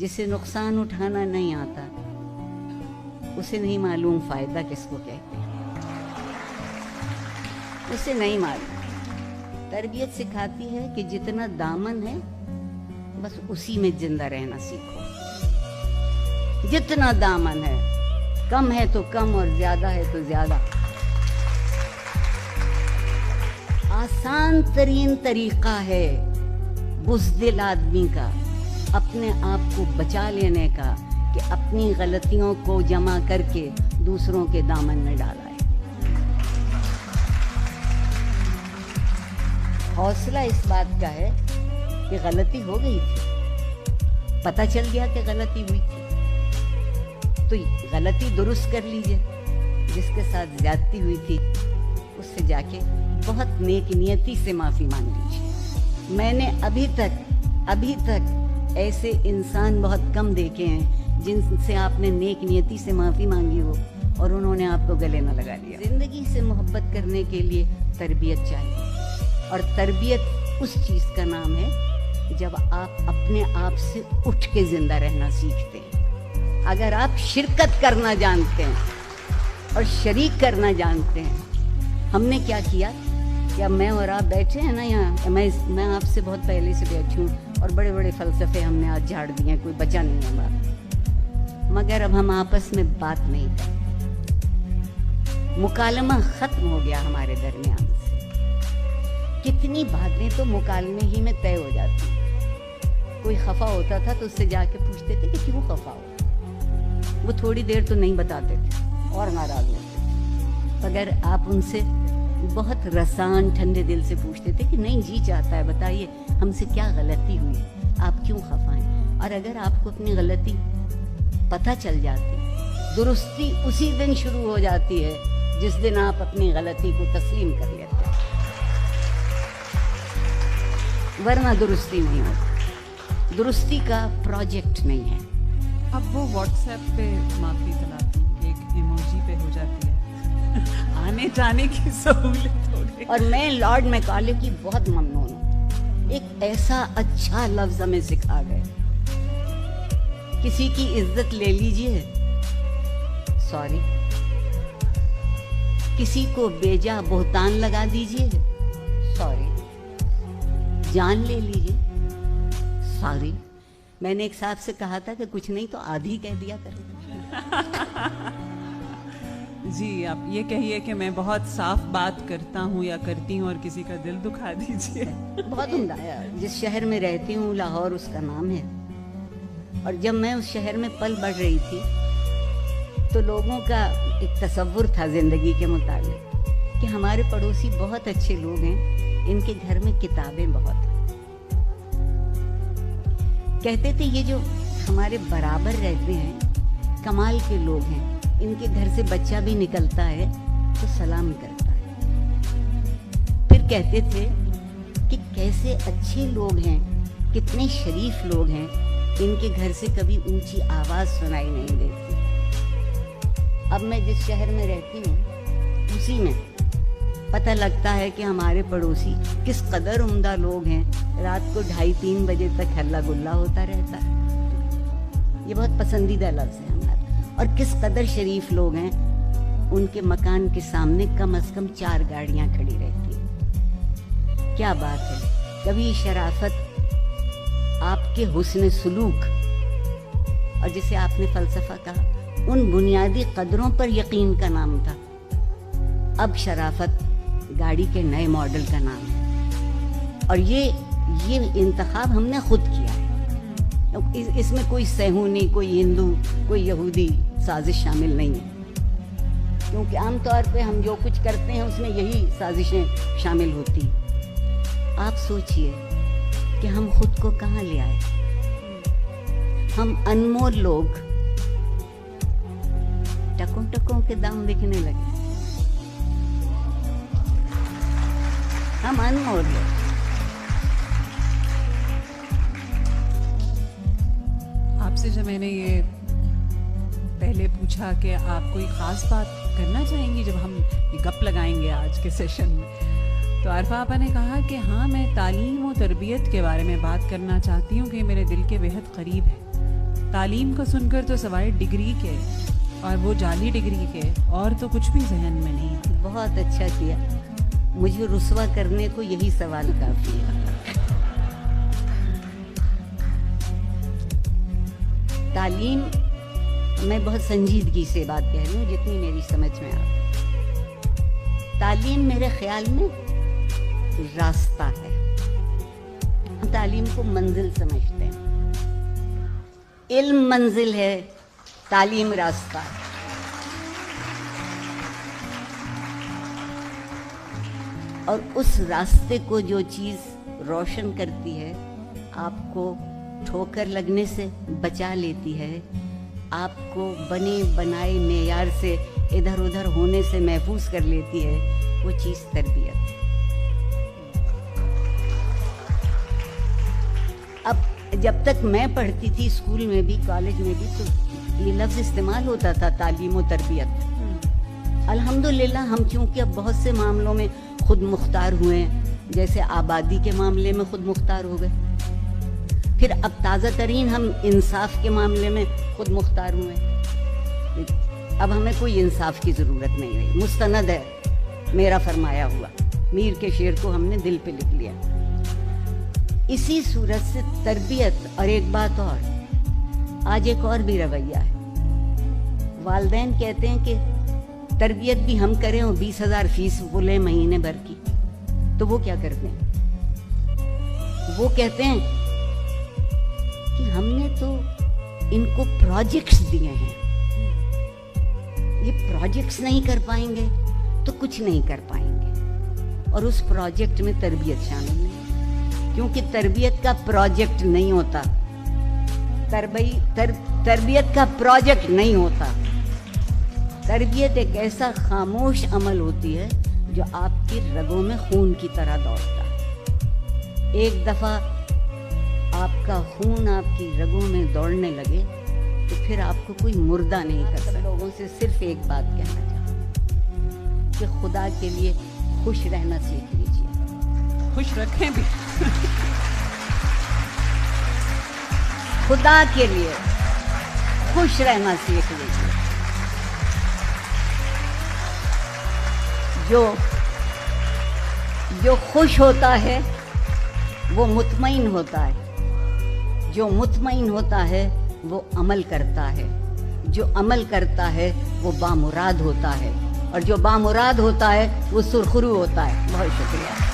جسے نقصان اٹھانا نہیں آتا اسے نہیں معلوم فائدہ کس کو کہتے ہیں، اسے نہیں معلوم۔ تربیت سکھاتی ہے کہ جتنا دامن ہے بس اسی میں زندہ رہنا سیکھو، جتنا دامن ہے، کم ہے تو کم اور زیادہ ہے تو زیادہ۔ آسان ترین طریقہ ہے بزدل آدمی کا اپنے آپ کو بچا لینے کا کہ اپنی غلطیوں کو جمع کر کے دوسروں کے دامن میں ڈالا ہے۔ حوصلہ اس بات کا ہے کہ غلطی ہو گئی تھی، پتہ چل گیا کہ غلطی ہوئی تھی تو غلطی درست کر لیجئے، جس کے ساتھ زیادتی ہوئی تھی اس سے جا کے بہت نیک نیتی سے معافی مانگ لیجیے۔ میں نے ابھی تک ایسے انسان بہت کم دیکھے ہیں جن سے آپ نے نیک نیتی سے معافی مانگی ہو اور انہوں نے آپ کو گلے نہ لگا لیا۔ زندگی سے محبت کرنے کے لیے تربیت چاہیے، اور تربیت اس چیز کا نام ہے جب آپ اپنے آپ سے اٹھ کے زندہ رہنا سیکھتے ہیں۔ اگر آپ شرکت کرنا جانتے ہیں اور شریک کرنا جانتے ہیں، ہم نے کیا کیا کہ اب میں اور آپ بیٹھے ہیں نا یہاں، میں آپ سے بہت پہلے سے بیٹھی ہوں اور بڑے بڑے فلسفے ہم نے آج جھاڑ دیے ہیں، کوئی بچا نہیں ہے بات، مگر اب ہم آپس میں بات نہیں کرتے، مکالمہ ختم ہو گیا ہمارے درمیان سے۔ کتنی باتیں تو مکالمے ہی میں طے ہو جاتی، کوئی خفا ہوتا تھا تو اس سے جا کے پوچھتے تھے کہ کیوں خفا ہو، وہ تھوڑی دیر تو نہیں بتاتے تھے اور ناراض ہوتے تھے، مگر آپ ان سے بہت رسان ٹھنڈے دل سے پوچھتے تھے کہ نہیں جی چاہتا ہے بتائیے ہم سے کیا غلطی ہوئی، آپ کیوں خفا ہیں؟ اور اگر آپ کو اپنی غلطی پتہ چل جاتی، درستی اسی دن شروع ہو جاتی ہے جس دن آپ اپنی غلطی کو تسلیم کر لیتے ہیں، ورنہ درستی نہیں ہوتی، درستی کا پروجیکٹ نہیں ہے۔ اب وہ واٹس ایپ پہ معافی طلبی ایک ایموجی پہ ہو جاتی ہے، آنے جانے کی سہولت ہو گئی۔ اور میں لارڈ میکالے کی بہت ممنون ہوں، ایک ایسا اچھا لفظ ہمیں سکھا گئے، کسی کی عزت لے لیجئے سوری، کسی کو بیجا بہتان لگا دیجئے سوری، جان لے لیجئے سوری۔ میں نے ایک صاحب سے کہا تھا کہ کچھ نہیں تو آدھی کہہ دیا کرے۔ جی آپ یہ کہیے کہ میں بہت صاف بات کرتا ہوں یا کرتی ہوں اور کسی کا دل دکھا دیجیے۔ بہت عمدہ ہے، جس شہر میں رہتی ہوں لاہور اس کا نام ہے، اور جب میں اس شہر میں پل بڑھ رہی تھی تو لوگوں کا ایک تصور تھا زندگی کے متعلق کہ ہمارے پڑوسی بہت اچھے لوگ ہیں، ان کے گھر میں کتابیں بہت ہیں۔ کہتے تھے یہ جو ہمارے برابر رہتے ہیں کمال کے لوگ ہیں، ان کے گھر سے بچہ بھی نکلتا ہے تو سلام کرتا ہے۔ پھر کہتے تھے کہ کیسے اچھے لوگ ہیں، کتنے شریف لوگ ہیں، ان کے گھر سے کبھی اونچی آواز سنائی نہیں دیتی۔ اب میں جس شہر میں رہتی ہوں اسی میں پتہ لگتا ہے کہ ہمارے پڑوسی کس قدر عمدہ لوگ ہیں، رات کو 2:30-3 بجے تک ہلا گلا ہوتا رہتا ہے، یہ بہت پسندیدہ لفظ ہے ہمارا۔ اور کس قدر شریف لوگ ہیں، ان کے مکان کے سامنے کم از کم 4 گاڑیاں کھڑی رہتی ہیں۔ کیا بات ہے، کبھی شرافت آپ کے حسن سلوک اور جسے آپ نے فلسفہ کہا ان بنیادی قدروں پر یقین کا نام تھا، اب شرافت گاڑی کے نئے ماڈل کا نام ہے، اور یہ انتخاب ہم نے خود کیا ہے، اس میں کوئی صہیونی، کوئی ہندو، کوئی یہودی سازش شامل نہیں ہے، کیونکہ عام طور پہ ہم جو کچھ کرتے ہیں اس میں یہی سازشیں شامل ہوتی۔ آپ سوچئے کہ ہم خود کو کہاں لے آئے، ہم انمول لوگ ٹکوں ٹکوں کے دام بکنے لگے، ہم انمول لوگ۔ آپ سے جب میں نے یہ پہلے پوچھا کہ آپ کوئی خاص بات کرنا چاہیں گی جب ہم یہ گپ لگائیں گے آج کے سیشن میں، تو عارفہ آپا نے کہا کہ ہاں میں تعلیم و تربیت کے بارے میں بات کرنا چاہتی ہوں کہ میرے دل کے بہت قریب ہے۔ تعلیم کو سن کر تو سوائے ڈگری کے اور وہ جعلی ڈگری کے اور تو کچھ بھی ذہن میں نہیں ہے. بہت اچھا کیا. مجھے رسوا کرنے کو یہی سوال کافی ہے. تعلیم، میں بہت سنجیدگی سے بات کہہ رہی ہوں جتنی میری سمجھ میں آ. تعلیم میرے خیال میں راستہ ہے. ہم تعلیم کو منزل سمجھتے ہیں. علم منزل ہے، تعلیم راستہ ہے. اور اس راستے کو جو چیز روشن کرتی ہے، آپ کو ٹھوکر لگنے سے بچا لیتی ہے، آپ کو بنے بنائے معیار سے ادھر ادھر ہونے سے محفوظ کر لیتی ہے، وہ چیز تربیت ہے. اب جب تک میں پڑھتی تھی اسکول میں بھی کالج میں بھی تو یہ لفظ استعمال ہوتا تھا، تعلیم و تربیت. الحمدللہ ہم چونکہ اب بہت سے معاملوں میں خود مختار ہوئے ہیں، جیسے آبادی کے معاملے میں خود مختار ہو گئے، پھر اب تازہ ترین ہم انصاف کے معاملے میں خود مختار ہوئے. اب ہمیں کوئی انصاف کی ضرورت نہیں رہی، مستند ہے میرا فرمایا ہوا. میر کے شعر کو ہم نے دل پہ لکھ لیا. اسی صورت سے تربیت. اور ایک بات اور، آج ایک اور بھی رویہ ہے. والدین کہتے ہیں کہ تربیت بھی ہم کریں اور 20,000 فیس وہ لیں مہینے بھر کی. تو وہ کیا کرتے ہیں؟ وہ کہتے ہیں کہ ہم نے تو ان کو پروجیکٹس دیے ہیں، یہ پروجیکٹس نہیں کر پائیں گے تو کچھ نہیں کر پائیں گے. اور اس پروجیکٹ میں تربیت شامل نہیں، کیونکہ تربیت کا پروجیکٹ نہیں ہوتا. تربیت کا پروجیکٹ نہیں ہوتا. تربیت ایک ایسا خاموش عمل ہوتی ہے جو آپ کی رگوں میں خون کی طرح دوڑتا ہے. ایک دفعہ آپ کا خون آپ کی رگوں میں دوڑنے لگے تو پھر آپ کو کوئی مردہ نہیں کر سکتا. لوگوں سے صرف ایک بات کہنا چاہوں کہ خدا کے لیے خوش رہنا سیکھ لیجیے. خوش رکھیں بھی. خدا کے لیے خوش رہنا سیکھ لیجیے. جو خوش ہوتا ہے وہ مطمئن ہوتا ہے. جو مطمئن ہوتا ہے وہ عمل کرتا ہے. جو عمل کرتا ہے وہ بامراد ہوتا ہے. اور جو بامراد ہوتا ہے وہ سرخرو ہوتا ہے. بہت شکریہ.